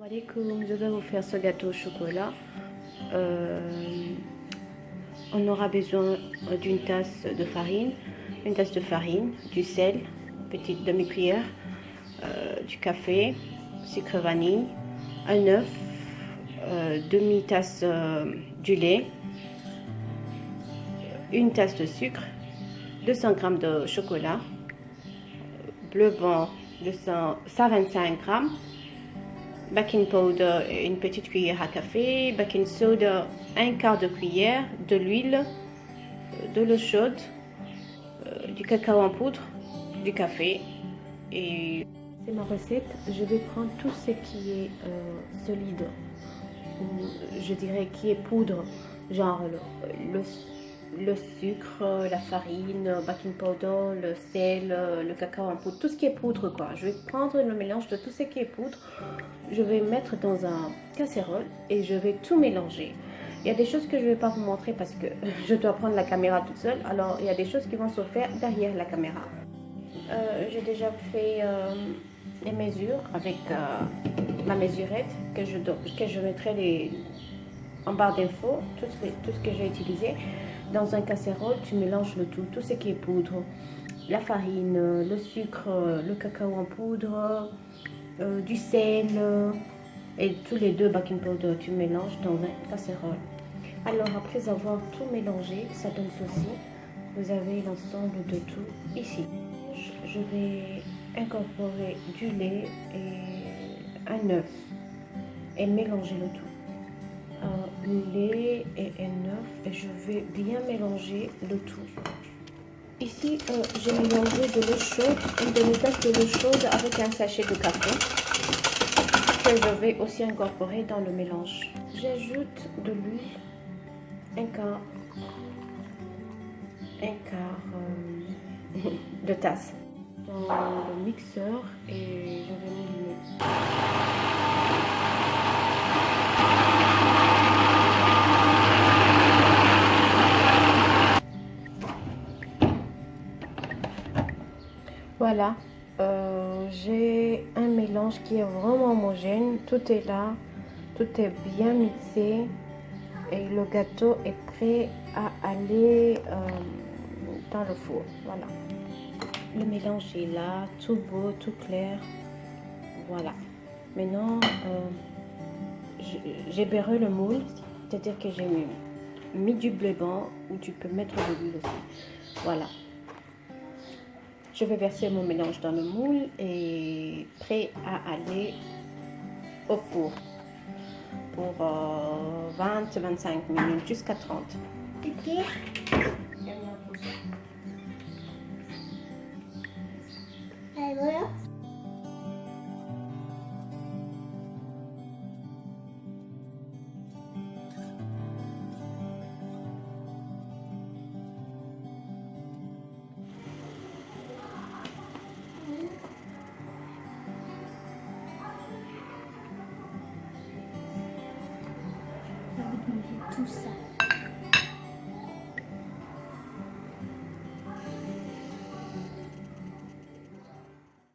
Alaikum, je vais vous faire ce gâteau au chocolat. On aura besoin d'une tasse de farine, du sel, petite demi-cuillère, du café, sucre vanille, un œuf, demi-tasse du lait, une tasse de sucre, 200 g de chocolat, bleu blanc 125 g, baking powder une petite cuillère à café, baking soda un quart de cuillère, de l'huile, de l'eau chaude, du cacao en poudre, du café. Et c'est ma recette. Je vais prendre tout ce qui est solide, ou je dirais qui est poudre, genre le sucre, la farine, baking powder, le sel, le cacao en poudre, tout ce qui est poudre quoi. Je vais prendre le mélange de tout ce qui est poudre, je vais mettre dans un casserole et je vais tout mélanger. Il y a des choses que je ne vais pas vous montrer parce que je dois prendre la caméra toute seule, alors il y a des choses qui vont se faire derrière la caméra. J'ai déjà fait les mesures avec ma mesurette que je mettrai en barre d'infos, tout ce que j'ai utilisé. Dans un casserole, tu mélanges le tout ce qui est poudre, la farine, le sucre, le cacao en poudre, du sel et tous les deux baking powder, tu mélanges dans un casserole. Alors après avoir tout mélangé, ça donne ceci. Vous avez l'ensemble de tout ici. Je vais incorporer du lait et un œuf et mélanger le tout. Lait et un œuf et je vais bien mélanger le tout. Ici, j'ai mélangé de l'eau chaude, une demi-tasse de l'eau chaude avec un sachet de café que je vais aussi incorporer dans le mélange. J'ajoute de l'huile, un quart de tasse dans le mixeur et je vais mouiller. Voilà, j'ai un mélange qui est vraiment homogène, tout est là, tout est bien mixé et le gâteau est prêt à aller dans le four. Voilà, le mélange est là, tout beau, tout clair. Voilà, maintenant j'ai beurré le moule, c'est-à-dire que j'ai mis du blé blanc ou tu peux mettre de l'huile aussi. Voilà. Je vais verser mon mélange dans le moule et prêt à aller au four pour 20-25 minutes jusqu'à 30. Ok. Allez, voilà. Tout ça.